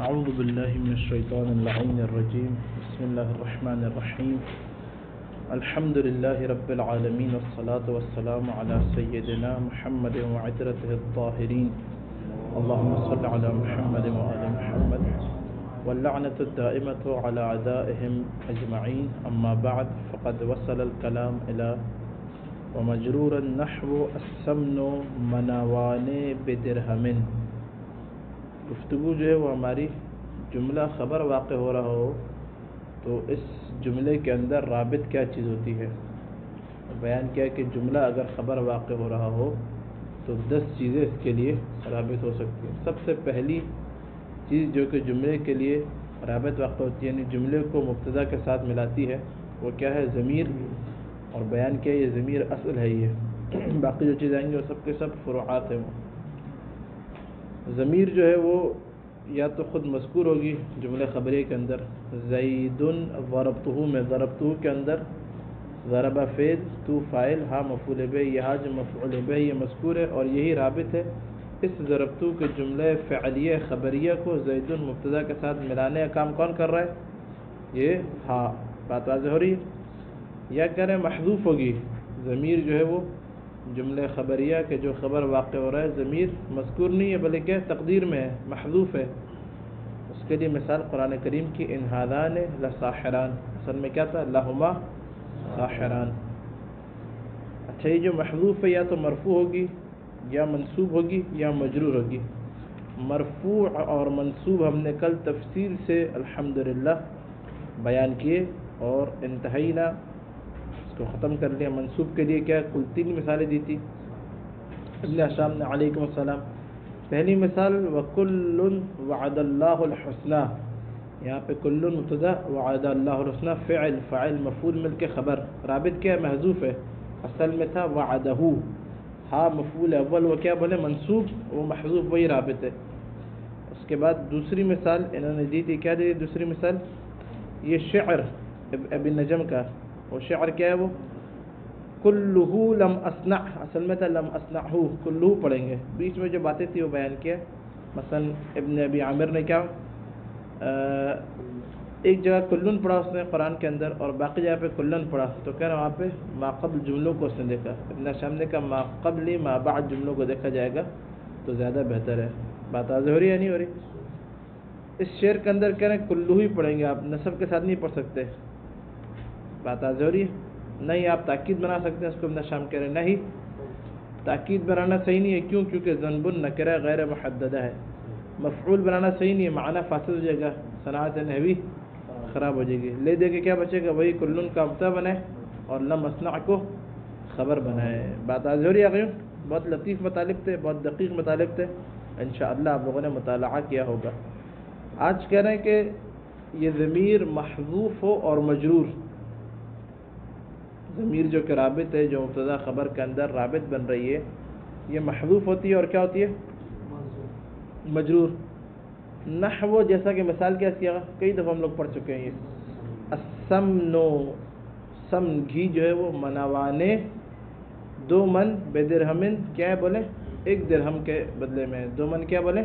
أعوذ بالله من الشيطان اللعين الرجيم. بسم الله الرحمن الرحيم. الحمد لله رب العالمين والصلاة والسلام على سيدنا محمد وعترته الطاهرين. اللهم صل على محمد وآل محمد واللعنة الدائمة على أعدائهم أجمعين. أما بعد فقد وصل الكلام إلى ومجرور النحو السمن مناوان بدرهم. گفتگو جو ہے وہ ہماری جملہ خبر واقع ہو رہا ہو تو اس جملے کے اندر رابط کیا چیز ہوتی ہے. بیان کیا کہ جملہ اگر خبر واقع ہو رہا ہو تو 10 چیزیں اس کے لیے رابط ہو سکتی ہیں. سب سے پہلی چیز جو کہ جملے کے لیے رابط واقع ہوتی ہے یعنی جملے کو مبتدا کے ساتھ ملاتی ہے وہ کیا ہے؟ ضمیر. اور بیان کیا یہ ضمیر اصل ہے. یہ باقی جو چیزیں آئیں گے وہ سب کے سب فروعات ہیں. وہ ضمیر جو ہے وہ یا تو خود مذکور ہوگی جملہ خبریہ کے اندر، زید ضربتہ میں ضربتہ کے اندر ضرب فعل، تو فاعل، ہا مفعول بہ، یہاں جو مفعول بہ یہ مذکور ہے اور یہی رابط ہے. اس ضربتہ کے جملہ فعلیہ خبریہ کو زید مبتدا کے ساتھ ملانے کا کام کون کر رہا ہے؟ یہ ہا. بات واضح ہو رہی ہے؟ یا کہہ رہے ہیں محذوف ہوگی ضمیر جو ہے وہ جملہ خبریہ کے جو خبر واقع ہو رہا ہے ضمیر مذکور نہیں ہے بلکہ تقدیر میں ہے، محذوف ہے. اس کے لیے مثال قرآن کریم کی ان ھذان لساحران، اصل میں کیا تھا؟ لہما ساحران. اچھا یہ جو محذوف ہے یا تو مرفوع ہوگی یا منصوب ہوگی یا مجرور ہوگی. مرفوع اور منصوب ہم نے کل تفصیل سے الحمدللہ بیان کیے اور انتہینا اس کو ختم کر لیا. منصوب کے لیے کیا کل 3 مثالیں دی تھی. ابن حشام نے علیکم السلام. پہلی مثال وَكُلٌّ وَعَدَ اللَّهُ الْحُسْنَى، یہاں پہ کل مبتدا وعد اللہ الحسنى فعل، فاعل مفعول مل کے خبر. رابط کیا ہے؟ محذوف ہے. اصل میں تھا وعدہ، ہا مفعول اول وہ کیا بولے؟ منصوب، وہ محذوف وہی رابط ہے. اس کے بعد دوسری مثال انہوں نے دی تھی. کیا دی دوسری مثال؟ یہ شعر ابی نجم کا. وہ شعر کیا ہے؟ وہ کلہ لم اصنع، اصل میں تھا لم اصنعہ، کلہ پڑھیں گے. بیچ میں جو باتیں تھی وہ بیان کیا. مثلا ابن ابی عامر نے کیا ایک جگہ کلن پڑھا اس نے قرآن کے اندر اور باقی جگہ پہ کلن پڑھا تو کہہ رہا وہاں پہ ما قبل جملوں کو اس نے دیکھا. ابن شام نے کہا ما قبل ما بعد جملوں کو دیکھا جائے گا تو زیادہ بہتر ہے. بات واضح ہو رہی ہے نہیں ہو رہی؟ اس شعر کے اندر کہہ رہے ہیں کلو ہی پڑھیں گے، آپ نصب کے ساتھ نہیں پڑھ سکتے. بات واضح ہو رہی ہے؟ نہیں آپ تاکید بنا سکتے ہیں. اس کو ابن شام کہہ رہے ہیں نہیں تاکید بنانا صحیح نہیں ہے. کیوں؟ کیونکہ ذنب النکرہ غیر محددہ ہے. مفعول بنانا صحیح نہیں ہے، معنی فاسد ہو جائے گا، صنعت نحوی خراب ہو جائے گی. لے دے کے کیا بچے گا؟ وہی کلن کا مبتدا بنائے اور لم اصنع کو خبر بنائے. بات واضح ہو رہی ہے؟ بہت لطیف مطالب تھے، بہت دقیق مطالب تھے. انشاءاللہ آپ لوگوں نے مطالعہ کیا ہوگا. آج کہہ رہے ہیں کہ یہ ضمیر محذوف ہو اور مجرور. ضمیر جو کہ رابط ہے، جو مبتدا خبر کے اندر رابط بن رہی ہے، یہ محذوف ہوتی ہے اور کیا ہوتی ہے؟ مجرور. نحو جیسا کہ مثال کیا کیا کئی دفعہ ہم لوگ پڑھ چکے ہیں. یہ السمنو، سمن گھی جو ہے وہ مناوانے 2 من بدرہمن، کیا ہے بولے؟ 1 درہم کے بدلے میں 2 من کیا بولے؟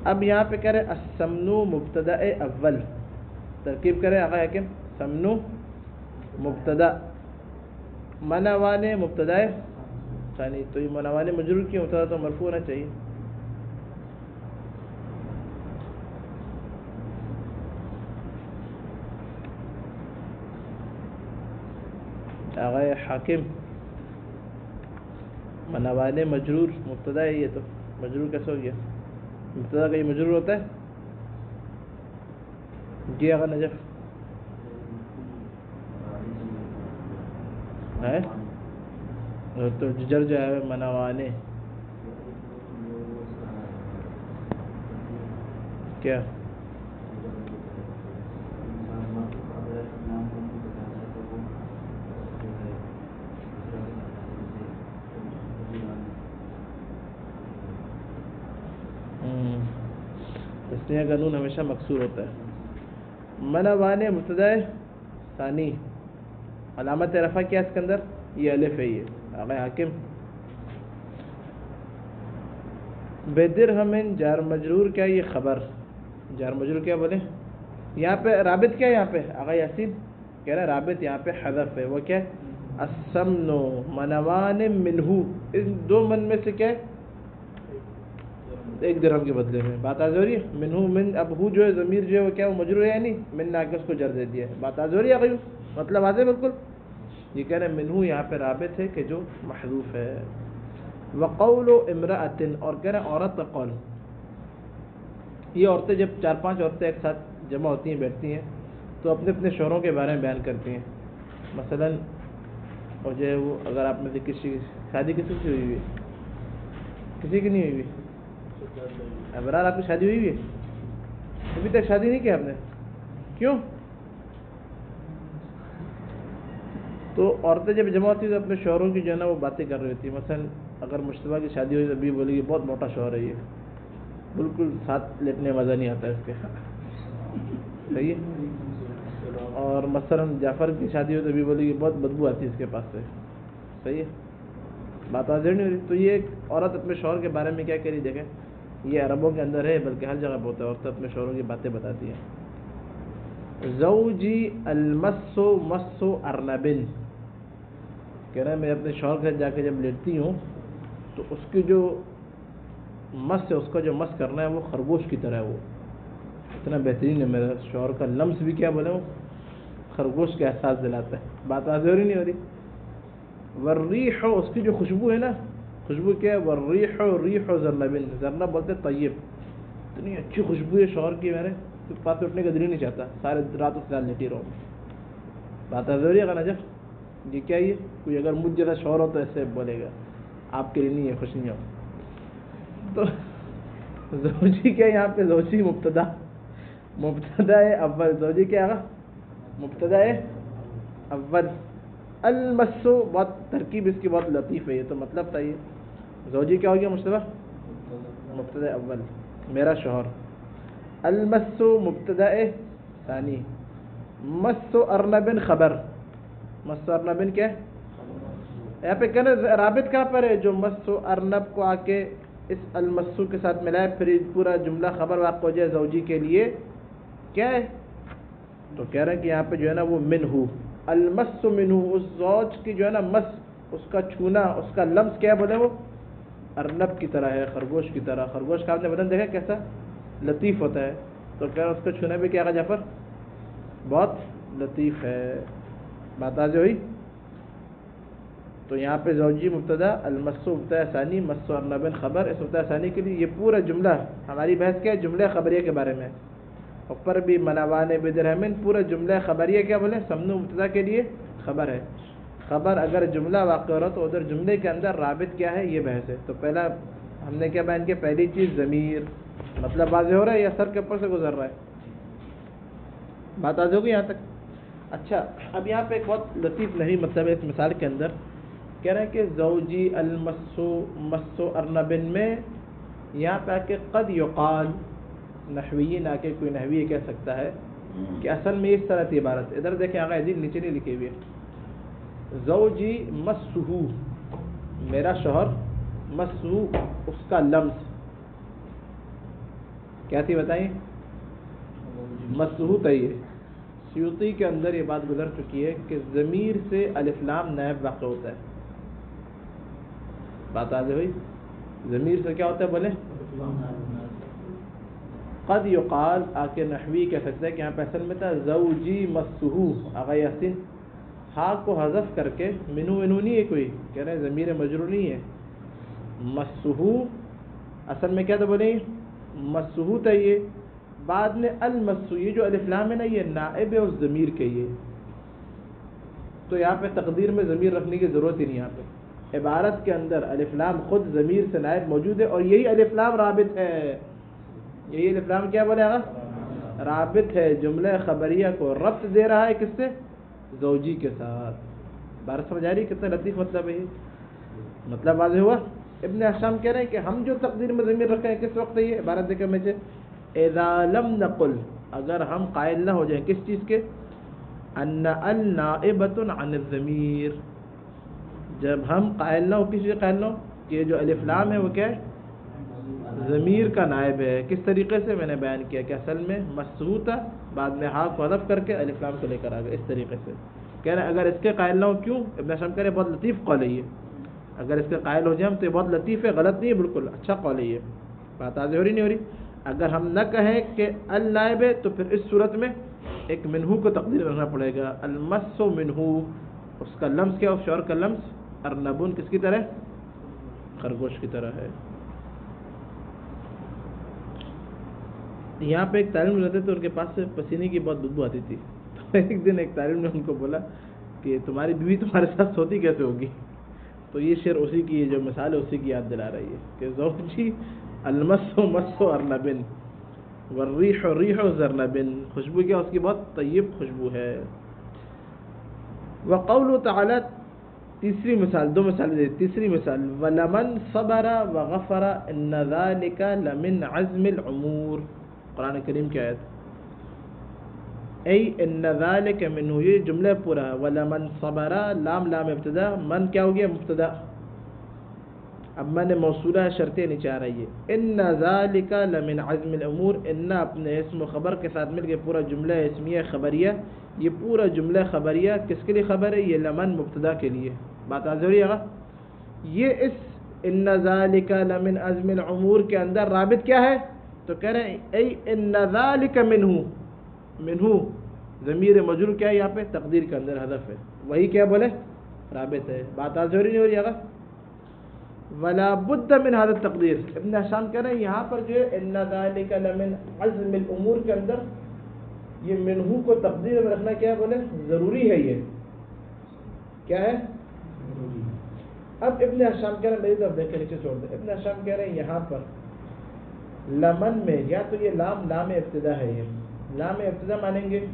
اب یہاں پہ کہہ رہے السمنو مبتدا اول. ترکیب کرے آقا حاکم. سمنو مبتدا، مناوانے مبتدا ثانی. تو یہ مناوانے مجرور کی مبتدا تو مرفوع ہونا چاہیے. آقا حاکم مناوانے مجرور مبتدا ہے، یہ تو مجرور کیسے ہو گیا؟ مبتدا کا یہ مجرور ہوتا ہے؟ جی آقا نجف ہے تو جر جو ہے مناوانے کیا تسنیہ کا نون ہمیشہ مکسور ہوتا ہے. مناوانے مبتدا ثانی، علامت رفع کیا اس کے اندر؟ یہ الف ہے. یہ آقا حاکم بدرہم جار مجرور کیا یہ خبر، جار مجرور کیا بولے یہاں پہ رابط کیا ہے، یہاں پہ آغا یاسین کہہ رہا ہے رابط یہاں پہ حذف ہے، وہ کیا ہے السمن منوان منہو، ان دو من میں سے کیا ہے ایک درہم کے بدلے میں، بات آ رہی ہے منہو من، اب ہو جو ہے ضمیر جو ہے وہ کیا وہ مجرور ہے یا نہیں، من نا کے اس کو جر دے دیا ہے، بات آ رہی ہے آگے مطلب واضح بالکل، یہ کہہ رہے ہیں منہو یہاں پہ رابط ہے کہ جو محذوف ہے، وقول امرأۃ اور کہہ رہے ہیں عورت کا قول، یہ عورتیں جب 4-5 عورتیں ایک ساتھ جمع ہوتی ہیں بیٹھتی ہیں تو اپنے اپنے شوہروں کے بارے میں بیان کرتی ہیں، مثلا اور جو ہے وہ اگر آپ میں سے کسی شادی کسی سے ہوئی ہوئی ہے، کسی کی نہیں ہوئی ہوئی، ابرار آپ کی شادی ہوئی ہوئی ہے، ابھی تک شادی نہیں کی آپ نے، کیوں؟ تو عورتیں جب جمع ہوتی ہیں تو اپنے شوہروں کی جو ہے نا وہ باتیں کر رہی ہوتی ہیں، مثلا اگر مشتبہ کی شادی ہوئی تو ابھی بولے گی بہت موٹا شوہر ہے یہ، بالکل ساتھ لیٹنے مزہ نہیں آتا ہے اس کے، صحیح ہے، اور مثلا جعفر کی شادی ہوئی تو ابھی بولے گی بہت بدبو آتی ہے اس کے پاس سے، صحیح ہے، بات واضح نہیں ہو رہی، تو یہ ایک عورت اپنے شوہر کے بارے میں کیا کہہ رہی، دیکھیں یہ عربوں کے اندر ہے بلکہ ہر جگہ بہت ہے، عورتیں اپنے شوہروں کی باتیں بتاتی ہیں، زوجی المس مس ارنبن، کہہ رہا ہے میں اپنے شوہر کے جا کے جب لیٹتی ہوں تو اس کی جو مس ہے، اس کا جو مس کرنا ہے وہ خرگوش کی طرح ہے، وہ اتنا بہترین ہے میرا شوہر کا لمس بھی کیا بولے وہ خرگوش کا احساس دلاتا ہے، بات واضح ہو رہی نہیں ہو رہی، والریح اس کی جو خوشبو ہے نا، خوشبو کیا ہے، والریح ریح زرنبن، زرنب بولتے طیب، اتنی اچھی خوشبو ہے شوہر کی، میرے پاس اٹھنے کا دل ہی نہیں چاہتا، سارے رات اس سال لیٹی رہو، بات واضح ہو رہی ہے نجف، یہ کیا یہ کوئی اگر مجھ جیسا شوہر ہو تو ایسے بولے گا، آپ کے لیے نہیں ہے، خوش نہیں ہو، تو زوجی کیا یہاں پہ زوجی مبتدا ہے اول، زوجی کیا ہے مبتدا ہے اول، المسو بہت ترکیب اس کی بہت لطیف ہے، یہ تو مطلب تھا، یہ زوجی کیا ہو گیا مشتبہ مبتدا اول میرا شوہر، المسو مبتدا ثانی، مسو ارنبن خبر، مسو ارنبن کیا ہے یہاں پہ کہنا رابط کہاں پر ہے، جو مسو ارنب کو آ کے اس المسو کے ساتھ ملائے پھر پورا جملہ خبر واقع ہو جائے زوجی کے لیے کیا ہے، تو کہہ رہے ہیں کہ یہاں پہ جو ہے نا وہ منہو، المس منہو، اس زوج کی جو ہے نا مس، اس کا چھونا، اس کا لمس کیا بولے وہ ارنب کی طرح ہے، خرگوش کی طرح، خرگوش کا آپ نے بدن دیکھا کیسا لطیف ہوتا ہے، تو کہہ رہے ہیں اس کا چھونا بھی کیا جعفر بہت لطیف ہے، بات آج ہوئی، تو یہاں پہ زوجی مبتدا، المسو مبتدا ثانی، مسو ارنبن خبر، اس مبتدا ثانی کے لیے یہ پورا جملہ ہماری بحث کیا ہے جملہ خبریہ کے بارے میں، اوپر بھی منوان بدرہمن پورا جملہ خبریہ کیا بولے سمنو مبتدا کے لیے خبر ہے، خبر اگر جملہ واقع ہو رہا تو ادھر جملے کے اندر رابط کیا ہے یہ بحث ہے، تو پہلا ہم نے کیا بیان کیا، پہلی چیز ضمیر، مطلب واضح ہو رہا ہے یا سر کے اوپر سے گزر رہا ہے، بات واضح ہوگی یہاں تک، اچھا اب یہاں پہ ایک بہت لطیف نہیں مطلب ہے اس مثال کے اندر، کہہ رہے ہیں کہ زوجی المسو مسو ارنبن میں یہاں پہ آ کے قد یقال، نحویین آ کے کوئی نحوی یہ کہہ سکتا ہے کہ اصل میں اس طرح کی عبارت، ادھر دیکھیں آگے عزیز نیچے نہیں لکھے ہوئے، زوجی مسہو میرا شوہر، مسہو اس کا لمس کیا تھی بتائیں، مسہو تھا، یہ سیوطی کے اندر یہ بات گزر چکی ہے کہ ضمیر سے الف لام نائب واقع ہوتا ہے، بات آج ہوئی، ضمیر سے کیا ہوتا ہے بولے، قد یقال آ کے نحوی کہہ سکتا ہے کہ یہاں پہ اصل میں تھا زوجی مسہو، آغا یاسین ہا کو حذف کر کے، منو نہیں ہے کوئی، کہہ رہے ہیں ضمیر مجرور نہیں ہے، مسہو اصل میں کیا تھا بولے مسہو تھا، یہ بعد میں المسو، یہ جو الف لام ہے نا یہ نائب ہے اس ضمیر کے، یہ تو یہاں پہ تقدیر میں ضمیر رکھنے کی ضرورت ہی نہیں، یہاں پہ عبارت کے اندر الف لام خود ضمیر سے نائب موجود ہے، اور یہی الف لام رابط ہے، یہی الف لام کیا بولے گا رابط ہے، جملہ خبریہ کو ربط دے رہا ہے کس سے، زوجی کے ساتھ، بات سمجھ آ رہی کتنا لطیف مطلب ہے یہ، مطلب واضح ہوا، ابن حشام کہہ رہے ہیں کہ ہم جو تقدیر میں ضمیر رکھے ہیں کس وقت ہے، یہ عبارت دیکھیں میں سے، اذا لم نقل اگر ہم قائل نہ ہو جائیں کس چیز کے، ان النائبۃ عن الضمیر، جب ہم قائل نہ ہو کسی قائل نہ ہو کہ جو الف لام ہے وہ کیا ہے ضمیر کا نائب ہے. کس طریقے سے میں نے بیان کیا کہ اصل میں مسحو تھا, بعد میں ہا کو حذف کر کے الف لام کو لے کر آ گیا. اس طریقے سے کہہ رہے ہیں اگر اس کے قائل نہ ہو کیوں. ابن ہشام کہہ رہے بہت لطیف قول ہے یہ. اگر اس کے قائل ہو جائیں ہم تو یہ بہت لطیف ہے, غلط نہیں ہے, بالکل اچھا قول ہے یہ. بات واضح ہو رہی نہیں ہو رہی؟ اگر ہم نہ کہیں کہ النائب ہے تو پھر اس صورت میں ایک منہو کو تقدیر رکھنا پڑے گا. المس منہو, اس کا لمس کیا, اس شور کا لمس ارنبون کس کی طرح, خرگوش کی طرح ہے. یہاں پہ ایک طالب رہتے تھے, ان کے پاس سے پسینے کی بہت بدبو آتی تھی. تو ایک دن ایک طالب نے ان کو بولا کہ تمہاری بیوی تمہارے ساتھ سوتی کیسے ہوگی. تو یہ شعر اسی کی جو مثال ہے اسی کی یاد دلا رہی ہے کہ زوجی المس ارنبن والریح ریح زرنبن, خوشبو کیا اس کی بہت طیب خوشبو ہے. وقول تعالی, تیسری مثال, دو مثالیں دی. تیسری مثال ولمن صبر وغفر ان ذلک لمن عزم الامور, قرآن کریم کی آیت. ای ان ذلک منہ, یہ جملہ پورا ہے. ولمن صبر, لام لام ابتدا, من کیا ہو گیا مبتدا, اب من موصولہ شرطیں نیچے آ رہی ہے. ان ذالک لمن عزم الامور, ان اپنے اسم و خبر کے ساتھ مل کے پورا جملہ اسمیہ خبریہ. یہ پورا جملہ خبریہ کس کے لیے خبر ہے, یہ لمن مبتدا کے لیے. بات آ رہی ہے. یہ اس ان ذالک لمن عزم الامور کے اندر رابط کیا ہے, تو کہہ رہے ہیں ای ان ذالک منہ, منہ ضمیر مجرور کیا ہے یہاں پہ, تقدیر کے اندر حذف ہے, وہی کیا بولے رابط ہے. بات آ رہی نہیں ہو رہی ہے. ولا بد من هذا التقدیر. ابن ہشام کہہ رہے ہیں یہاں پر جو ہے ان ذالک لمن عزم الامور کے اندر یہ منہو کو تقدیر میں رکھنا کیا بولے ضروری ہے. یہ کیا ہے ضروری. اب ابن ہشام کہہ رہے ہیں, میری طرف دیکھ کے نیچے چھوڑ دیں. ابن ہشام کہہ رہے ہیں یہاں پر لمن میں یا تو یہ لام لام ابتدا ہے, یہ لام ابتدا مانیں گے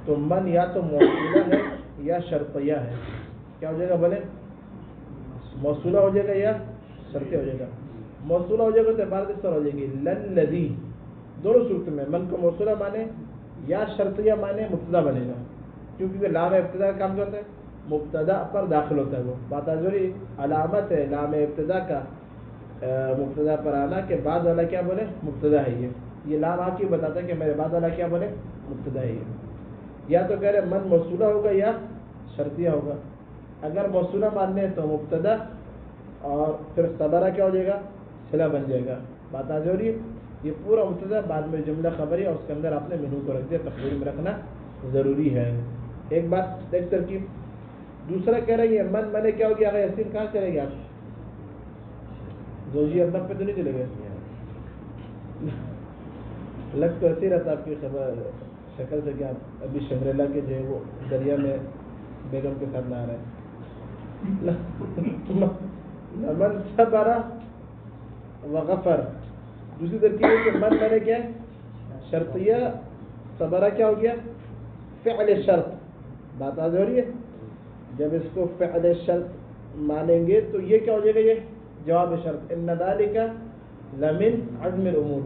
تو من یا تو موصولہ ہے یا شرطیہ ہے. کیا ہو جائے گا بولے, موصولہ ہو جائے گا یا شرطیہ ہو جائے گا. موصولہ ہو جائے گا تو عبارت اس طرح ہو جائے گی للذی, دونوں صورت میں من کو موصولہ مانے یا شرطیہ مانے مبتدا بنے گا, کیونکہ لام ابتدا کا کام کرتا ہے, مبتدا پر داخل ہوتا ہے. وہ بات آجوری علامت ہے لام ابتدا کا مبتدا پر آنا کہ بعد والا کیا بولے مبتدا ہے. یہ لام آپ کی بتاتا ہے کہ میرے بعد والا کیا بولے مبتدا ہے. یا تو کہہ رہے من موصولہ ہوگا یا شرطیہ ہوگا. اگر موصولہ ماننے تو مبتدا اور پھر صبرہ کیا ہو جائے گا, صلہ بن جائے گا. بات آ رہی ہے. یہ پورا مبتدا بعد میں جملہ خبری اور اس کے اندر آپ نے منہو کو رکھ دیا, تقدیر میں رکھنا ضروری ہے. ایک بات, ایک ترکیب. دوسرا کہہ رہے ہیں من میں نے کیا ہو گیا, اگر یسین کہاں چلے گیا آپ, زوجی ابنک پہ تو نہیں چلے گئے, لگ تو ایسی رہتا آپ کی خبر شکل سے کہ آپ ابھی شمریلا کے جو ہے وہ دریا میں بیگم کے ساتھ نہ آ رہے ہیں. من صبر وغفر. دوسری ترکیب ہے کہ من میں نے کیا شرطیہ, صبرہ کیا ہو گیا فعل شرط. بات آ رہی ہے. جب اس کو فعل شرط مانیں گے تو یہ کیا ہو جائے گا, یہ جواب شرط. ان ذالک لمن عزم الامور.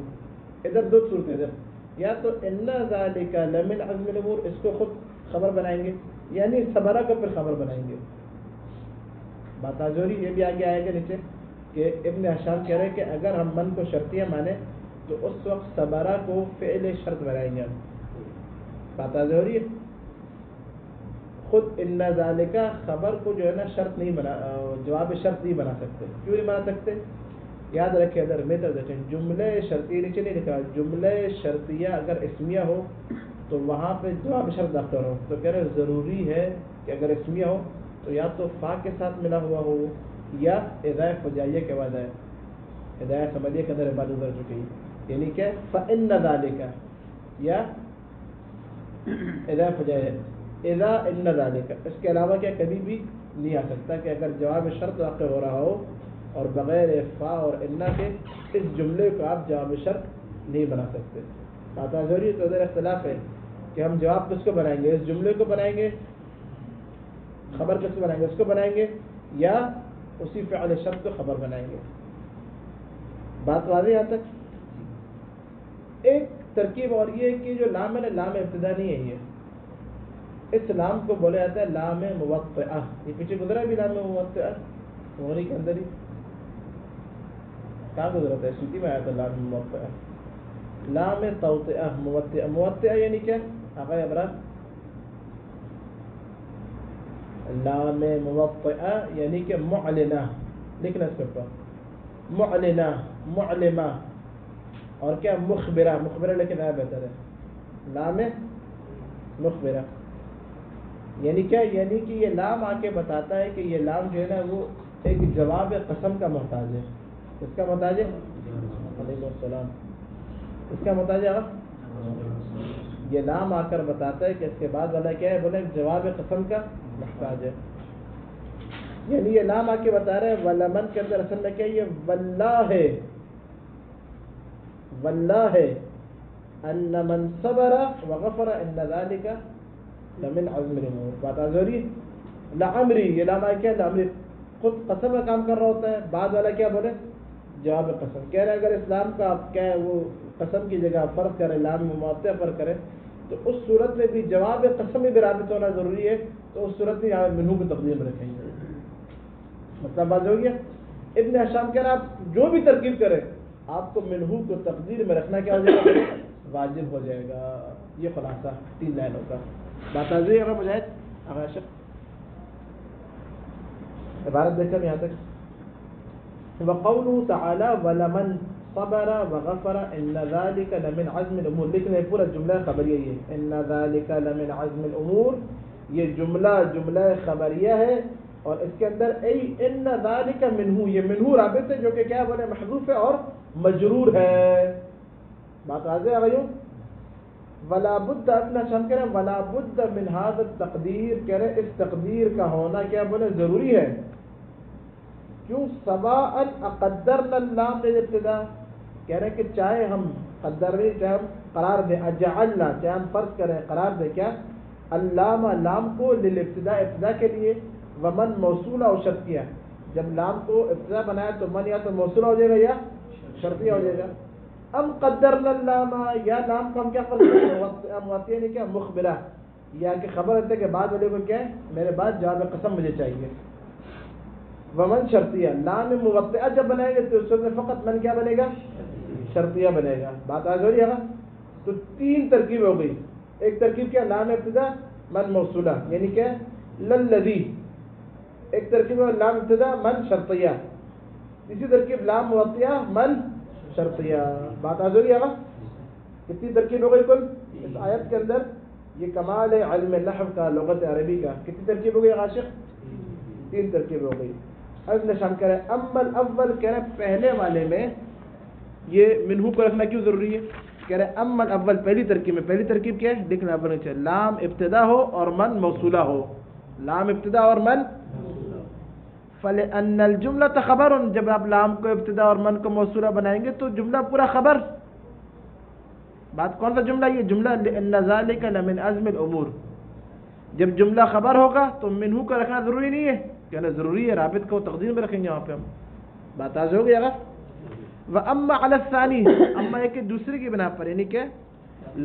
ادھر دو صورتیں, ادھر یا تو ان ذالک لمن عزم الامور اس کو خود خبر بنائیں گے, یعنی صبرہ کو پھر خبر بنائیں گے. بات آ رہی. یہ بھی آگے آئے گا نیچے کہ ابن ہشام کہہ رہے ہیں کہ اگر ہم من کو شرطیہ مانیں تو اس وقت صبرہ کو فعل شرط بنائیں گے ہم. بات آ رہی ہے. خود ان ذالک خبر کو جو ہے نا شرط نہیں بنا, جواب شرط نہیں بنا سکتے. کیوں نہیں بنا سکتے, یاد رکھیں. ادھر میتر دیکھیں, جملے شرطیہ نیچے نہیں لکھا, جملے شرطیہ اگر اسمیہ ہو تو وہاں پہ جواب شرط داخل ہو. تو کہہ رہے ضروری ہے کہ اگر اسمیہ ہو تو یا تو فا کے ساتھ ملا ہوا ہو یا اضافہ فجائیہ کے بعد ہے. ہدایت سمجھیے کہ اندر بات ادھر چکی, یعنی کہ فإن ذالک یا اضافہ فجائیہ, اذا ان ذالک. اس کے علاوہ کیا کبھی بھی نہیں آ سکتا کہ اگر جواب شرط واقع ہو رہا ہو اور بغیر فا اور انا کے اس جملے کو آپ جواب شرط نہیں بنا سکتے. بات ضروری. تو ادھر اختلاف ہے کہ ہم جواب کس کو بنائیں گے, اس جملے کو بنائیں گے, خبر کس کو بنائیں گے, اس کو بنائیں گے, یا اسی فعل شرط کو خبر بنائیں گے. بات واضح یہاں تک. ایک ترکیب اور یہ ہے کہ جو لام ہے لام ابتدا نہیں ہے, یہ اس لام کو بولا جاتا ہے لام موطئہ. یہ پیچھے گزرا بھی لام موطئہ وغیرہ کے اندر ہی. کہاں ضرورت ہے؟ سیدھی میں آیا تھا لام موطئہ، لام توطئہ موطئہ، موطئہ یعنی کیا آقا ابراہیم؟ لام موطئہ یعنی کہ معلنہ، لکھنا اس کے اوپر، معلنہ، معلمہ، اور کیا مخبرہ، مخبرہ لیکن آیا بہتر ہے، لام مخبرہ یعنی کیا؟ یعنی کہ یہ لام آ کے بتاتا ہے کہ یہ لام جو ہے نا وہ ایک جواب قسم کا محتاج ہے۔ اس کا محتاج ہے؟ علیکم السلام۔ اس کا محتاج ہے؟ یہ لام آ کر بتاتا ہے کہ اس کے بعد والا کیا ہے؟ بولے جواب قسم کا محتاج ہے۔ یعنی یہ لام آ کے بتا رہے ہیں ولمن کے اندر اصل میں کیا یہ واللہ ہے، واللہ ہے ان من صبر وغفر ان ذلك لمن عزم الامور۔ بات آ رہی ہے؟ لعمری، یہ لام آ کیا؟ لعمری خود قسم کا کام کر رہا ہوتا ہے، بعد والا کیا بولے؟ جواب قسم۔ کہہ رہے اگر اسلام کا آپ کیا ہے وہ قسم کی جگہ فرض کرے، لام موطئ فرض کرے، تو اس صورت میں بھی جواب قسم میں بھی رابط ہونا ضروری ہے، تو اس صورت میں یہاں منہو کی تقدیم رکھیں گے۔ مطلب بات ہو گیا؟ ابن ہشام کہہ رہا آپ جو بھی ترکیب کرے آپ کو منہو کو تقدیر میں رکھنا کیا ہو جائے گا؟ واجب ہو جائے گا۔ یہ خلاصہ 3 لائنوں کا بات آ رہی ہے مجاہد عاشق؟ عبارت دیکھ کر یہاں تک وقوله تعالی ولمن صبر وغفر ان ذلك لمن عزم الامور، لیکن پورا جملہ خبریہ یہ ہے، ان ذلك لمن عزم الامور، یہ جملہ خبریہ ہے، اور اس کے اندر ای ان ذلك منہو، یہ منہو رابط ہے جو کہ کیا بولے محذوف ہے اور مجرور ہے۔ بات واضح ہے بھائیو؟ ولا بد، اپنا شام کہہ رہے ہیں ولا بد من هذا التقدیر، کہہ رہے اس تقدیر کا ہونا کیا بولے ضروری ہے۔ کیوں؟ سواء اقدرنا اللام للابتداء، کہہ رہے کہ چاہے ہم قدر دیں، چاہے ہم قرار دیں، اجعلنا چاہے ہم فرض کریں، قرار دیں کیا؟ اللام، لام کو للابتداء، ابتدا کے لیے، ومن موصولہ و شرطیہ، جب لام کو ابتدا بنایا تو من یا تو موصولہ ہو جائے گا یا شرطیہ ہو جائے گا۔ ام قدرنا اللام، یا لام کو ہم کیا فرض کریں؟ موطئ نے کیا؟ مخبرہ، یا کہ خبر ہوتا ہے کہ بعد والے کو کیا ہے؟ میرے بعد جواب قسم مجھے چاہیے۔ ومن شرطیہ، لام موطئہ جب بنائیں گے تو اس میں فقط من کیا بنے گا؟ شرطیہ بنے گا۔ بات آ رہی ہے؟ تو 3 ترکیب ہو گئی۔ ایک ترکیب کیا؟ لام ابتدا من موصولہ یعنی کیا؟ للذی۔ ایک ترکیب ہے لام ابتدا من شرطیہ، تیسری ترکیب لام موطئہ من شرطیہ۔ بات آ رہی ہے؟ کتنی ترکیب ہو گئی کل اس آیت کے اندر؟ یہ کمال ہے علم نحو کا، لغت عربی کا۔ کتنی ترکیب ہو گئی عاشق؟ 3 ترکیب ہو گئی۔ اب نشان کرے اما الاول، کہہ رہے پہلے والے میں یہ منہو کو رکھنا کیوں ضروری ہے؟ کہہ رہے اما الاول، پہلی ترکیب میں، پہلی ترکیب کیا ہے؟ لکھنا بننا چاہیے لام ابتدا ہو اور من موصولہ ہو، لام ابتدا اور من فلأن الجملۃ خبر، جب آپ لام کو ابتدا اور من کو موصولہ بنائیں گے تو جملہ پورا خبر۔ بات کون سا جملہ؟ یہ جملہ ان ذلک لمن عزم الامور۔ جب جملہ خبر ہوگا تو منہو کا رکھنا ضروری نہیں ہے، کہنا ضروری ہے، رابط کو تقدیر میں رکھیں گے وہاں پہ ہم۔ بات آج ہو گئی اگر واما علی الثانی، اما ایک دوسرے کی بنا پر، یعنی کہ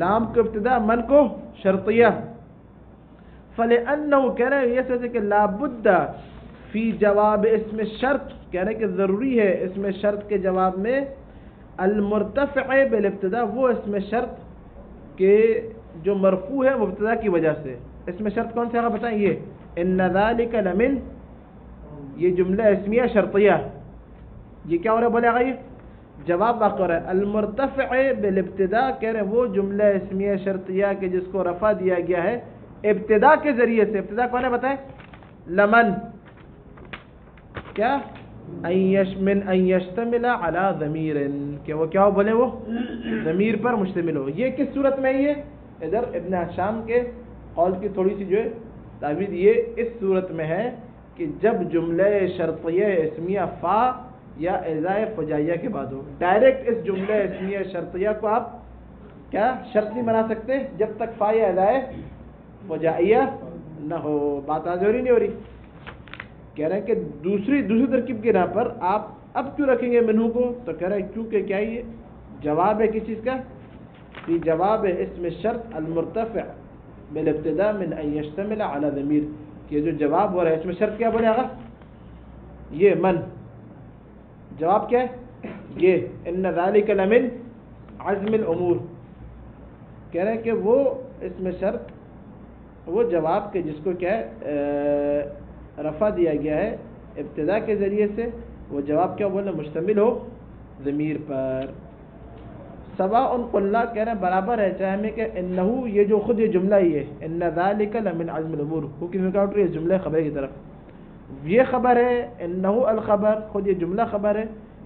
لام کو ابتدا من کو شرطیہ، فلأنہ، کہہ رہے ہیں یہ سوچے کہ لا بد فی جواب اسم الشرط، کہہ رہے کہ ضروری ہے اسم شرط کے جواب میں المرتفع بالابتدا، وہ اسم شرط کے جو مرفوع ہے مبتدا کی وجہ سے۔ اسم شرط کون سے بتائیں؟ یہ ان ذالک لمن، یہ جملہ اسمیہ شرطیہ، یہ کیا ہو رہا ہے بولے آگا؟ یہ جواب واقع ہو رہا ہے المرتفع بالابتدا، کہہ رہے وہ جملہ اسمیہ شرطیہ کہ جس کو رفع دیا گیا ہے ابتدا کے ذریعے سے۔ ابتدا کون ہے بتائیں؟ لمن، کیا؟ من ان یشتمل علی ضمیر، کہ وہ کیا ہو بولے وہ ضمیر پر مشتمل ہو۔ یہ کس صورت میں؟ یہ ادھر ابن ہشام کے قول کی تھوڑی سی جو ہے تعبیر، یہ اس صورت میں ہے کہ جب جملہ شرطیہ اسمیہ فا یا اضائے فجائیہ کے بعد ہو۔ ڈائریکٹ اس جملہ اسمیہ شرطیہ کو آپ کیا شرط نہیں بنا سکتے جب تک فا یا اضائے فجائیہ نہ ہو۔ بات آج ہو رہی نہیں ہو رہی؟ کہہ رہے ہیں کہ دوسری ترکیب کے بنا پر آپ اب کیوں رکھیں گے منہو کو؟ تو کہہ رہے ہیں کیونکہ کیا یہ جواب ہے کس چیز کا؟ کہ جواب ہے اسم شرط المرتفع بالابتداء من ان یشتمل علی ضمیر، کہ جو جواب ہو رہا ہے اسم شرط کیا بنے گا؟ یہ من، جواب کیا ہے؟ یہ ان ذالک لمن عزم الامور، کہہ رہے ہیں کہ وہ اس میں شرط وہ جواب کے جس کو کیا ہے رفع دیا گیا ہے ابتدا کے ذریعے سے، وہ جواب کیا بولنا مشتمل ہو ضمیر پر. سواء قلنا کہہ رہے ہیں برابر ہے چاہے ہمیں کہ انہو یہ جو خود یہ جملہ ہی ہے ان ذالک لمن عزم الامور، وہ کس میں اٹھ رہی ہے جملہ خبر کی طرف، یہ خبر ہے انہو الخبر خود یہ جملہ خبر ہے،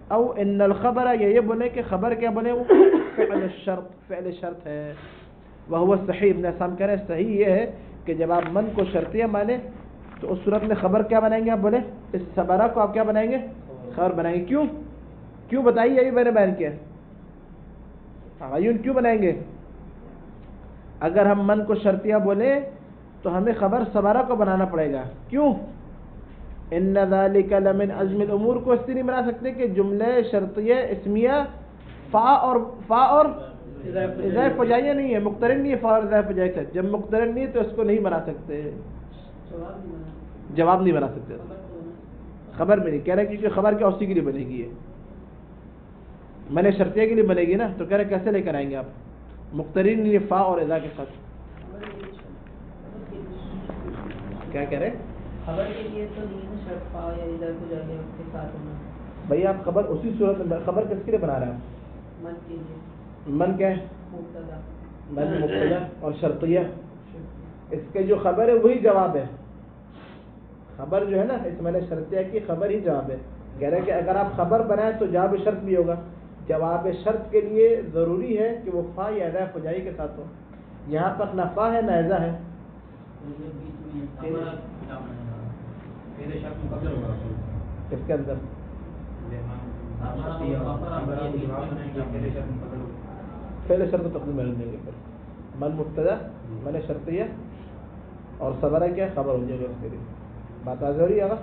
او ان الخبر یہ بولے کہ خبر کیا بولے وہ فعل الشرط فعل شرط ہے. وہو صحیح ابن حسام کہہ رہے ہیں صحیح یہ ہے کہ جب آپ من کو شرطیہ مانے تو اس صورت میں خبر کیا بنائیں گے آپ بولے اس صبرہ کو آپ کیا بنائیں گے خبر بنائیں گے. کیوں بتائیے ابھی میں نے بیان کیا کیوں بنائیں گے؟ اگر ہم من کو شرطیہ بولے تو ہمیں خبر صبرہ کو بنانا پڑے گا. کیوں؟ ان ذالک لمن عزم الامور کو اس سے نہیں بنا سکتے کہ جملے شرطیہ اسمیہ فا اور اضافہ فجائیہ نہیں ہے، مقترن نہیں ہے فا اور اضافہ فجائیہ سے. جب مقترن نہیں ہے تو اس کو نہیں بنا سکتے، جواب نہیں بنا سکتے، خبر میں نہیں. کہہ رہے کیونکہ خبر کیا اسی کے لیے بنے گی، ہے میں نے شرطیہ کے لیے بنے گی نا، تو کہہ رہے کیسے لے کر آئیں گے آپ مقترن نہیں فا اور اضافہ کے ساتھ. کیا کہہ رہے خبر کے لیے تو نہیں شرط فا یا اضافہ فجائیہ کے ساتھ ہونا. بھائی آپ خبر اسی صورت میں خبر کس کے لیے بنا رہے ہیں آپ؟ من کے لیے. من کیا ہے؟ مبتدا. من مبتدا اور شرطیہ، اس کے جو خبر ہے وہی جواب ہے. خبر جو ہے نا اس میں نے شرطیہ کی خبر ہی جواب ہے. کہہ رہے کہ اگر آپ خبر بنائیں تو جواب شرط بھی ہوگا. جواب شرط کے لیے ضروری ہے کہ وہ فا یا اضافہ فجائی کے ساتھ ہو. یہاں پر نہ فا ہے نہ اضا ہے. اس کے اندر پہلے شرط تقدیم میں دیں گے. من مبتدا من شرطیہ اور صبر کیا خبر ہو جائے گا. اس کے لیے بات آج ہو رہی ہے آگا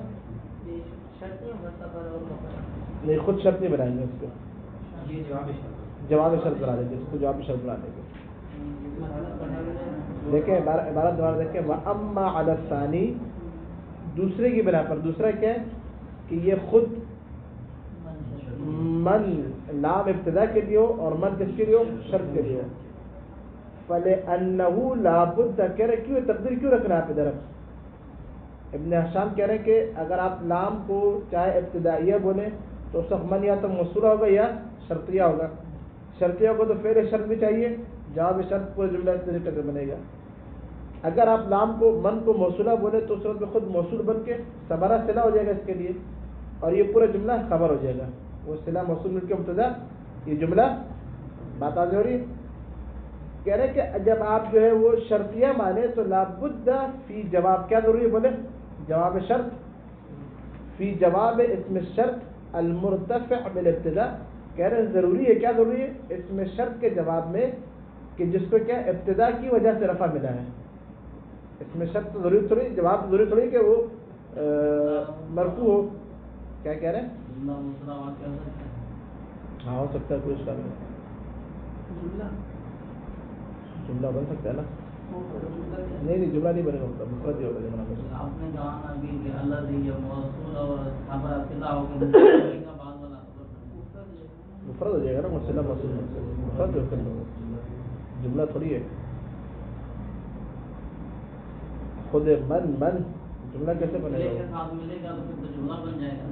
نہیں خود شرط نہیں بنائیں گے اس کو، جواب شرط بنا دیں گے اس کو، جواب شرط بنا دیں گے. دیکھیں عبارت دوبارہ دیکھیں واما علی الثانی دوسرے کی بنا پر. دوسرا کیا ہے کہ یہ خود من لام ابتدا کے لیے ہو اور من کس کے لیے ہو شرط کے لیے ہو. فلأنه لابد کہہ رہے کیوں تقدیر کیوں رکھنا ہے آپ ادھر؟ ابن حشام کہہ رہے کہ اگر آپ لام کو چاہے ابتدائیہ بولیں تو اس وقت من یا تو موصولہ ہوگا یا شرطیہ ہوگا. شرطیہ ہوگا تو فعل شرط بھی چاہیے، جواب شرط پورے جملہ اس طریقے سے بنے گا. اگر آپ لام کو من کو موصولہ بولے تو اس وقت میں خود موصول بن کے صبرہ صلہ ہو جائے گا اس کے لیے، اور یہ پورا جملہ خبر ہو جائے گا. وہ صلہ موصول مل کے مبتدا یہ جملہ. بات آ رہی ہے؟ کہہ رہے کہ جب آپ جو ہے وہ شرطیہ مانے تو لابد فی جواب کیا ضروری ہے بولے جواب شرط فی جواب اسم شرط المرتفع بالابتدا. کہہ رہے ضروری ہے کیا ضروری ہے اسم شرط کے جواب میں کہ جس کو کیا ابتدا کی وجہ سے رفع ملا ہے. اسم شرط ضروری تھوڑی جواب ضروری تھوڑی کہ وہ مرفوع ہو. کیا کہہ رہے ہیں؟ ہاں ہو سکتا ہے کوئی اس کا جملہ بن سکتا ہے نا. نہیں جملہ نہیں بنے گا مفرد ہی ہوگا جملہ. آپ نے کہا نا کہ اللہ سے موصول اور خبر اصلہ ہو کے مفرد ہو جائے گا نا. مسئلہ موصول مفرد ہو کر جملہ تھوڑی ہے. خود من جملہ کیسے بنے گا؟ ملے گا تو پھر جملہ بن جائے گا.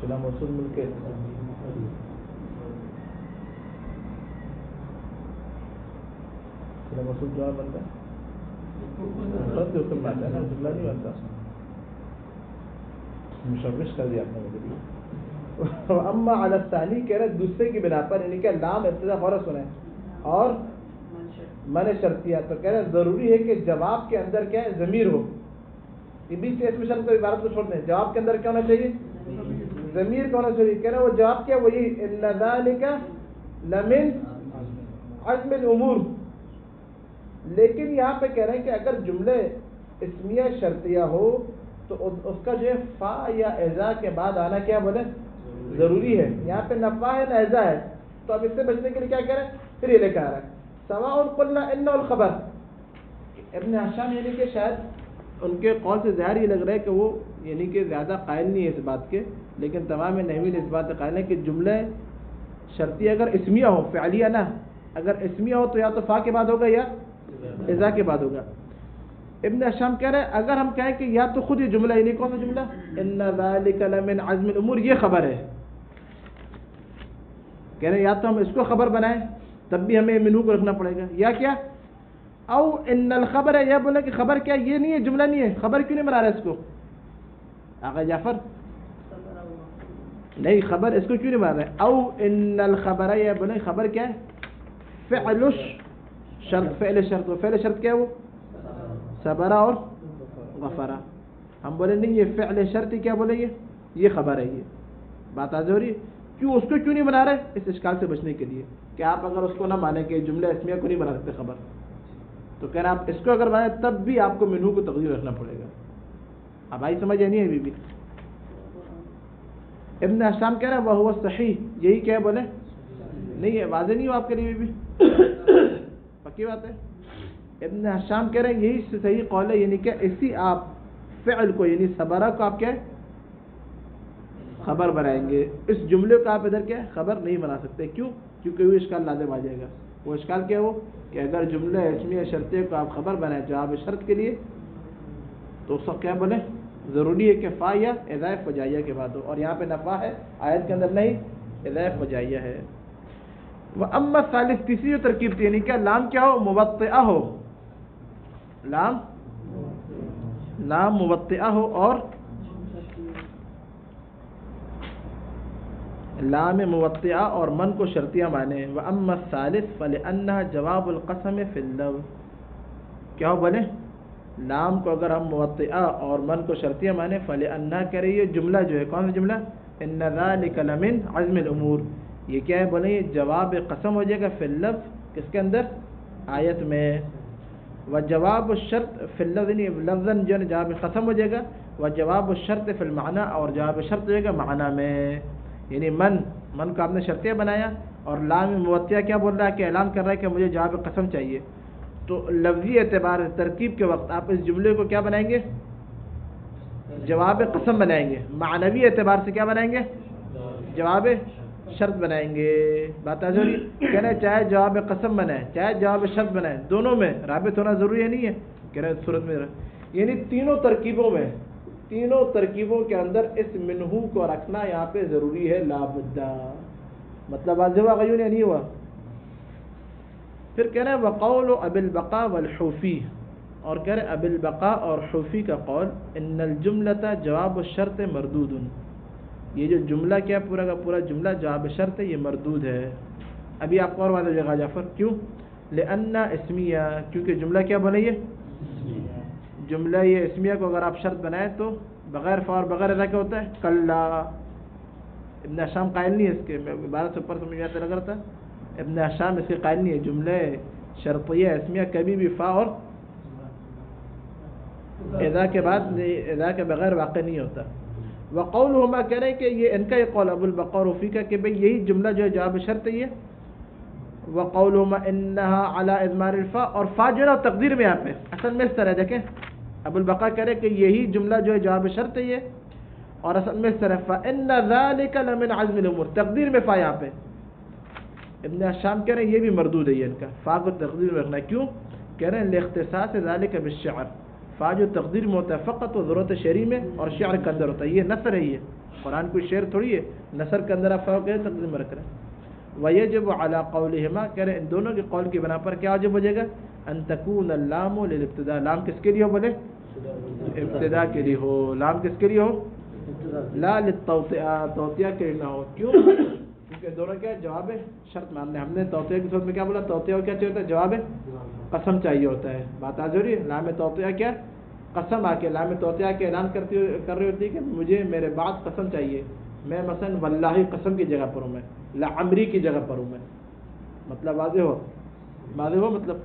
صلہ موصول مل کے موصول جواب بنتا ہے حکم بنتا ہے نا جملہ نہیں بنتا. مشوش کر دیا آپ نے مجھے بھی. اما علی الثانی کہہ رہے دوسرے کی بنا پر یعنی کہ لام ابتدا فورا سنا ہے اور من شرطیہ تو کہہ رہے ضروری ہے کہ جواب کے اندر کیا ہے ضمیر ہو. یہ بیچ سے اسم شرط کو عبارت کو چھوڑ دیں. جواب کے اندر کیا ہونا چاہیے ضمیر کا ہونا چاہیے. کہہ رہے وہ جواب کیا وہی ان ذالک لمن عزم الامور. لیکن یہاں پہ کہہ رہے ہیں کہ اگر جملے اسمیہ شرطیہ ہو تو اس کا جو ہے فا یا اضا کے بعد آنا کیا بولے ضروری ہے. یہاں پہ نہ فا ہے نہ اضا ہے تو اب اس سے بچنے کے لیے کیا کہہ رہے ہیں پھر یہ لے کے آ رہا ہے سواء قلنا ان الخبر. ابن حشام یعنی کہ شاید ان کے قول سے ظاہر یہ لگ رہا ہے کہ وہ یعنی کہ زیادہ قائل نہیں ہے اس بات کے، لیکن تمام نحویین اس بات سے قائل ہیں کہ جملہ شرطیہ اگر اسمیہ ہو، فعلیہ نہ، اگر اسمیہ ہو تو یا تو فا کے بعد ہوگا یا اذا کے بعد ہوگا۔ ابن ہشام کہہ رہے ہیں اگر ہم کہیں کہ یا تو خود یہ جملہ، یعنی کون سا جملہ، ان ذالک لمن عزم الامور، یہ خبر ہے، کہہ رہے ہیں یا تو ہم اس کو خبر بنائیں تب بھی ہمیں منہو کو رکھنا پڑے گا، یا کیا او ان الخبر ہے، یا بولے کہ خبر کیا، یہ نہیں ہے، جملہ نہیں ہے، خبر کیوں نہیں بنا رہا اس کو آقا جعفر؟ نہیں، خبر اس کو کیوں نہیں بنا رہے؟ او ان الخبر ہے، یا بولے خبر کیا ہے، فعل شرط، فعل شرط، فعل شرط کیا ہے وہ صبر اور غفرہ، ہم بولے نہیں یہ فعل شرط کیا بولے یہ خبر ہے، یہ بات آ رہی ہے، کیوں اس کو کیوں نہیں بنا رہے؟ اس اشکال سے بچنے کے لیے کہ آپ اگر اس کو نہ مانیں کہ جملہ اسمیہ کو نہیں بنا سکتے خبر، تو کہنا آپ اس کو اگر بنائیں تب بھی آپ کو منہو کو تقدیر رکھنا پڑے گا۔ اب آئی سمجھ نہیں ہے بی ابن ہشام کہہ رہے ہیں وہ صحیح، یہی کیا بولے نہیں ہے، واضح نہیں ہو آپ کے لیے بھی پکی بات ہے۔ ابن ہشام کہہ رہے ہیں یہی صحیح قول ہے، یعنی کہ اسی آپ فعل کو یعنی صبرہ کو آپ کیا خبر بنائیں گے، اس جملے کو آپ ادھر کیا خبر نہیں بنا سکتے، کیوں؟ کیونکہ وہ اشکال لازم آ جائے گا۔ وہ اشکال کیا وہ کہ اگر جملہ اسمیہ شرطیہ کو آپ خبر بنائیں جواب شرط کے لیے تو اس وقت کیا بولے، ضروری ہے کہ فا یا اذا فجائیہ کے بعد ہو، اور یہاں پہ نہ فا ہے آیت کے اندر، نہیں اذا فجائیہ ہے۔ وَأَمَّا الثَّالِث، تیسری جو ترکیب تھی یعنی کہ لام کیا ہو، موطئہ ہو، لام موطئہ ہو اور لام موطئہ اور من کو شرطیہ مانے۔ وَأَمَّا الثَّالِث فَلِأَنَّهَا جَوَابُ الْقَسَمِ فِي اللَّوْ، کیا ہو بنے لام کو اگر ہم موطئہ اور من کو شرطیہ مانے، فَلِأَنَّهَا کہہ رہی ہے جملہ جو ہے کون سا جملہ، إِنَّ ذَلِكَ لَمِنْ عَزْمِ الْأُمُورِ، یہ کیا ہے بولے یہ جواب قسم ہو جائے گا فی اللفظ، کس کے اندر، آیت میں، وجواب الشرط فی اللفظ، یعنی لفظاً جو ہے جواب قسم ہو جائے گا، وجواب الشرط فی المعنی، اور جواب شرط ہو جائے گا معنی میں، یعنی من کو آپ نے شرطیہ بنایا اور لام موطیہ کیا بول رہا ہے کہ اعلان کر رہا ہے کہ مجھے جواب قسم چاہیے، تو لفظی اعتبار ترکیب کے وقت آپ اس جملے کو کیا بنائیں گے، جواب قسم بنائیں گے، معنوی اعتبار سے کیا بنائیں گے، جواب شرط بنائیں گے۔ بات آ رہی کہہ رہے چاہے جواب قسم بنائے چاہے جواب شرط بنائے، دونوں میں رابط ہونا ضروری ہے، نہیں ہے، کہہ رہے صورت میں یعنی تینوں ترکیبوں کے اندر اس منہو کو رکھنا یہاں پہ ضروری ہے، لابدہ، مطلب واضح ہوا غیون یا نہیں ہوا؟ پھر کہہ رہے ہیں وقول ابی البقاء والحوفی، اور کہہ رہے ابی البقاء اور حوفی کا قول ان الجملۃ جواب الشرط مردود، یہ جو جملہ کیا پورا کا پورا جملہ جواب شرط ہے، یہ مردود ہے۔ ابھی آپ کو اور واضح جگہ جعفر، کیوں؟ لأن اسمیہ، کیونکہ جملہ کیا بنے، یہ جملہ یہ اسمیہ کو اگر آپ شرط بنائیں تو بغیر فا اور بغیر اذا کیا ہوتا ہے، کلا۔ ابن ہشام قائل نہیں ہے اس کے، میں عبارت سے اوپر سمجھ آتا لگ رہا تھا، ابن ہشام اس کے قائل نہیں ہے، جملہ شرطیہ اسمیہ کبھی بھی فا اور اذا کے بعد، اذا کے بغیر واقع نہیں ہوتا۔ وقولہما، کہہ رہے ہیں کہ یہ ان کا یہ قول ابو البقاء اور حوفی کا کہ بھئی یہی جملہ جو ہے جواب شرط ہے یہ، وقولہما انہا علی اضمار الفا، اور فا جو ہے نا تقدیر میں یہاں پہ اصل میں اس طرح دیکھیں، ابو البقاء کہہ رہے ہیں کہ یہی جملہ جو ہے جواب شرط ہے یہ، اور اصل میں اس طرح فإن ذلك لمن عزم الامور، تقدیر میں فا یہاں پہ۔ ابن ہشام کہہ رہے ہیں یہ بھی مردود ہے، یہ ان کا فا کو تقدیر میں رکھنا، کیوں؟ کہہ رہے ہیں لاختصاص ذلك بالشعر، فا جو تقدیر میں ہوتا ہے فقط وہ ضرورت شعری میں اور شعر کے اندر ہوتا ہے، یہ نثر ہے، یہ قرآن کوئی شعر تھوڑی ہے، نثر کے اندر آپ فا کو تقدیر میں رکھ رہے ہیں۔ وَيَجِبُ عَلَى قَوْلِهِمَا، کہہ رہے ہیں ان دونوں کے قول کی بنا پر کیا واجب ہو جائے گا، ان تکون اللام للابتداء، لام کس کے لیے ہو بولے، ابتدا کے لیے ہو، لام کس کے لیے ہو، لا للتوطئہ، توطئہ کے لیے نہ ہو، کیوں؟ کیونکہ دونوں کیا جواب شرط ماننے، ہم نے توطئہ کی صورت میں کیا بولا، توطئہ کیا چاہیے ہوتا ہے، جواب قسم چاہیے ہوتا ہے، بات آ رہی ہے، لام توطئہ کیا قسم، آ کے لام توطئہ کے اعلان کر رہی ہوتی ہے کہ مجھے میرے بعد قسم چاہیے، میں مثلا واللہ قسم کی جگہ پر ہوں، میں لعمری کی جگہ پر ہوں میں، مطلب واضح ہو مطلب۔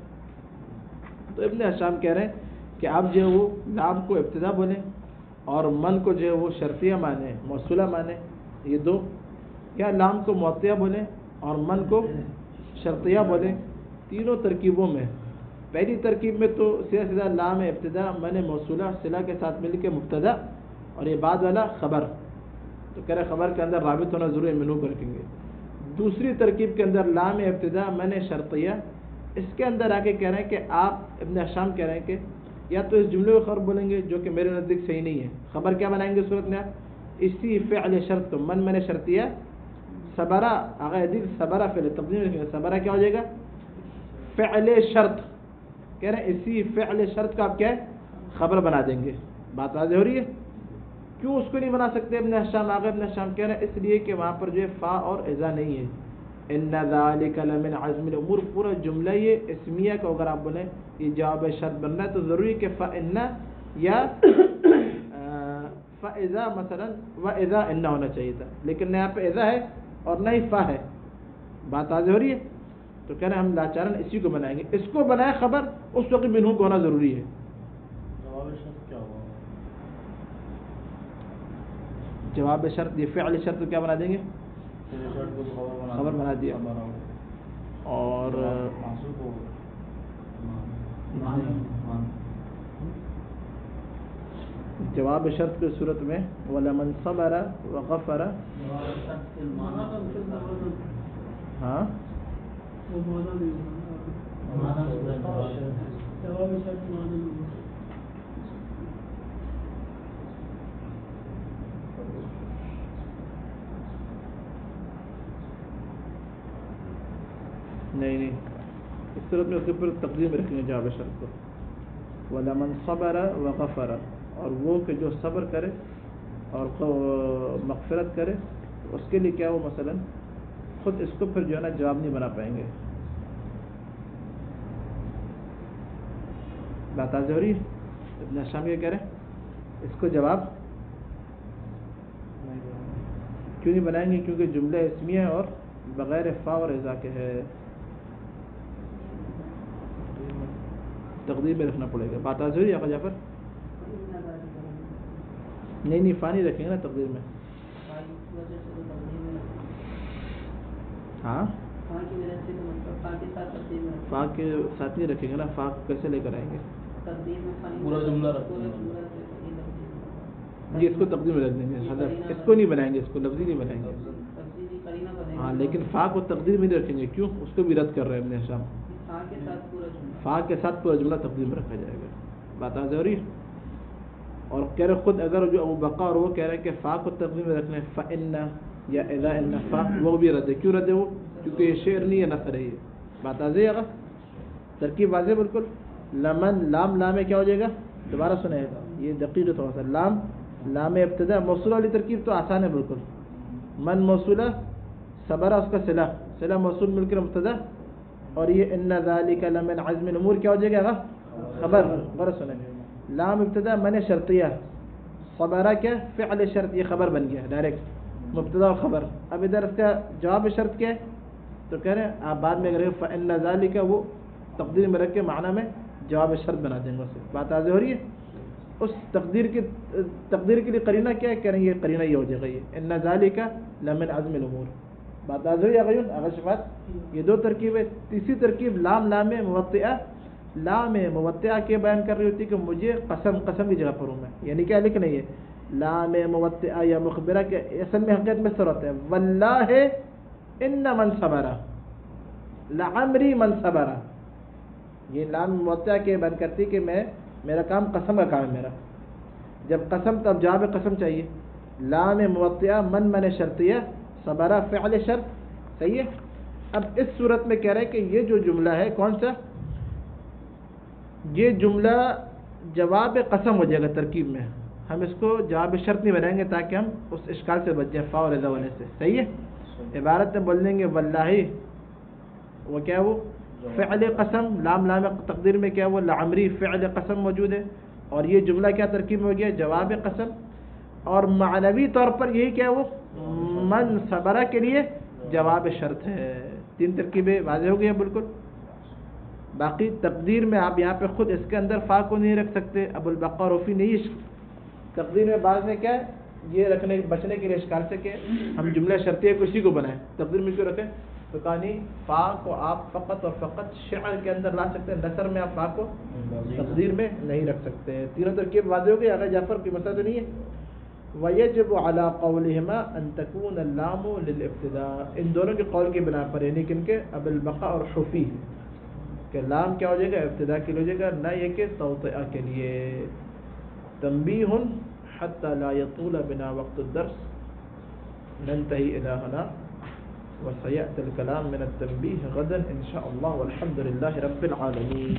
تو ابن ہشام کہہ رہے ہیں کہ آپ جو ہے وہ لام کو ابتدا بولیں اور من کو جو ہے وہ شرطیہ مانے، موصولہ مانے، یہ دو، یا لام کو موطیہ بولیں اور من کو شرطیہ بولیں، تینوں ترکیبوں میں پہلی ترکیب میں تو سیدھا سیدھا لام ابتدا من موصولہ صلہ کے ساتھ مل کے مبتدا اور یہ بعد والا خبر، تو کہہ رہے خبر کے اندر رابط ہونا ضروری ہے، منو کو رکھیں گے۔ دوسری ترکیب کے اندر لام ابتدا من شرطیہ، اس کے اندر آ کے کہہ رہے ہیں کہ آپ ابن ہشام کہہ رہے ہیں کہ یا تو اس جملے کو خبر بولیں گے جو کہ میرے نزدیک صحیح نہیں ہے، خبر کیا بنائیں گے صورت میں آپ اسی فعل شرط کو من شرطیہ صبرہ اگر عدیل صبرہ فعل تقدیم رکھیں گے، صبرہ کیا ہو جائے گا فعل شرط، کہہ رہے ہیں اسی فعل شرط کا آپ کیا ہے خبر بنا دیں گے۔ بات واضح ہو رہی ہے؟ کیوں اس کو نہیں بنا سکتے ابن ہشام؟ آگے ابن ہشام کہہ رہے ہیں اس لیے کہ وہاں پر جو ہے فا اور اذا نہیں ہے۔ ان ذالک لمن عزم الامور، پورا جملہ یہ اسمیہ کو اگر آپ بولیں یہ جواب شرط بننا ہے تو ضروری کہ فإن یا فإذا مثلا وإذا ان ہونا چاہیے تھا، لیکن یہاں پہ اذا ہے اور نہ ہی فا ہے۔ بات واضح ہو رہی ہے؟ تو کہہ رہے ہیں ہم لاچارن اسی کو بنائیں گے، اس کو بنائے خبر اس وقت منہو کو ہونا ضروری ہے۔ جواب شرط یہ فعل شرط کو کیا بنا دیں گے خبر بنا دیا، اور جواب شرط کی صورت میں وَلَمَنْ صَبَرَ وَغَفَرَ، ہاں نہیں اس صورت میں اس کے اوپر تقدیم رکھیں گے جواب شرط کو وَلَمَنْ صَبَرَ وَغَفَرَ، اور وہ کہ جو صبر کرے اور مغفرت کرے اس کے لیے کیا وہ مثلا خود اس کو پھر جو ہے نا جواب نہیں بنا پائیں گے۔ بات آج ہو رہی ہے؟ ابن ہشام یہ کہہ رہے ہیں اس کو جواب کیوں نہیں بنائیں گے؟ کیونکہ جملہ اسمیہ ہے اور بغیر فا اور اذا کے ہے، تقدیر میں رکھنا پڑے گا۔ بات آج ہو رہی ہے آقا جعفر؟ نہیں فا نہیں رکھیں گے نا تقدیر میں، ہاں فا کے ساتھ نہیں رکھیں گے نا، فا کیسے لے کر آئیں گے؟ پورا جملہ جی اس کو تقدیر میں رکھ دیں گے، حضرت اس کو نہیں بنائیں گے، اس کو لفظی نہیں بنائیں گے، ہاں لیکن فا کو تقدیر میں نہیں رکھیں گے، کیوں؟ اس کو بھی رد کر رہے ہیں ابن ہشام، فا کے ساتھ پورا جملہ تقدیر میں رکھا جائے گا۔ بات آ رہی ہے؟ اور کہہ رہے خود اگر جو ابو بقا اور وہ کہہ رہے ہیں کہ فا کو تقدیر میں رکھنا ہے فَإِنَّ یا اذا ان فا، وہ بھی رد ہے۔ کیوں رد ہے وہ؟ کیونکہ یہ شعر نہیں ہے نثر ہے۔ بات واضح ہے؟ ترکیب واضح بالکل۔ لمن لام میں کیا ہو جائے گا؟ دوبارہ سنیں یہ دقیق تھوڑا سا، لام ابتدا موصولہ والی ترکیب تو آسان ہے بالکل، من موصولہ صبرہ اس کا صلہ موصول مل کر مبتدا، اور یہ ان ذالک لمن عزم الامور کیا ہو جائے گا خبر۔ غور سنیں لام ابتدا من شرطیہ، صبرہ کیا فعل شرط، یہ خبر بن گیا ڈائریکٹ مبتدا و خبر۔ اب ادھر اس کا جواب شرط کیا ہے تو کہہ رہے ہیں آپ بعد میں اگر فإن ذالک وہ تقدیر میں رکھ کے معنی میں جواب شرط بنا دیں گے اسے۔ بات واضح ہو رہی ہے؟ اس تقدیر کے لیے قرینہ کیا ہے؟ کہہ رہے ہیں یہ قرینہ یہ ہو جائے گا یہ ان ذالک لمن عزم الامور۔ بات واضح ہوئی اغیون اگر شفاعت؟ یہ دو ترکیبیں۔ تیسری ترکیب لام موطئہ، لام موطئہ کے بیان کر رہی ہوتی کہ مجھے قسم کی جگہ پر ہوں میں، یعنی کیا لکھ نہیں ہے لام موطئہ یا مخبرہ کے اصل میں حقیقت میں سر ہوتا ہے واللہ ان من صبرہ لعمری من صبرہ، یہ لام موطئہ کے بیان کرتی کہ میرا کام قسم کا کام ہے میرا، جب قسم تب جواب قسم چاہیے۔ لام موطئہ من شرطیہ صبرہ فعل شرط، صحیح ہے۔ اب اس صورت میں کہہ رہے ہیں کہ یہ جو جملہ ہے کون سا، یہ جملہ جواب قسم ہو جائے گا ترکیب میں، ہم اس کو جواب شرط نہیں بنائیں گے تاکہ ہم اس اشکال سے بچ جائیں فا اور اذا ہونے سے، صحیح ہے۔ عبارت میں بول دیں گے واللہ، وہ کیا ہے وہ فعل قسم، لام تقدیر میں کیا ہے وہ لعمری فعل قسم موجود ہے، اور یہ جملہ کیا ترکیب میں ہو گیا جواب قسم، اور معنوی طور پر یہی کیا ہے وہ من صبرہ کے لیے جواب شرط ہے۔ تین ترکیبیں واضح ہو گئی ہیں بالکل۔ باقی تقدیر میں آپ یہاں پہ خود اس کے اندر فا کو نہیں رکھ سکتے، ابو البقا روفی نہیں تقدیر میں بعض نے کیا ہے یہ رکھنے بچنے کے لیے اشکال سے کہ ہم جملہ شرطیہ کو اسی کو بنائیں، تقدیر میں کیوں رکھیں تو کہا نہیں فا کو آپ فقط اور فقط شعر کے اندر لا سکتے ہیں، نثر میں آپ فا کو تقدیر میں نہیں رکھ سکتے. تینوں ترکیب واضح ہو گئی. آگے جعفر کی مسئلہ تو نہیں ہے. وَيَجِبُ عَلَىٰ قَوْلِهِمَا أَن تَكُونَ اللَّامُ لِلْإِبْتِدَاءِ، ان دونوں کے قول کی بنا پر، یعنی کہ ان کے اب البقاء اور حفی، کہ لام کیا ہو جائے گا؟ ابتدا کے لیے ہو جائے گا، نہ یہ کہ توطئہ کے لیے. تنبیہ حتی لا يطول بنا وقت الدرس ننتهي إلى هنا وسيأتي الكلام من التنبيه غدا إن شاء الله والحمد لله رب العالمين.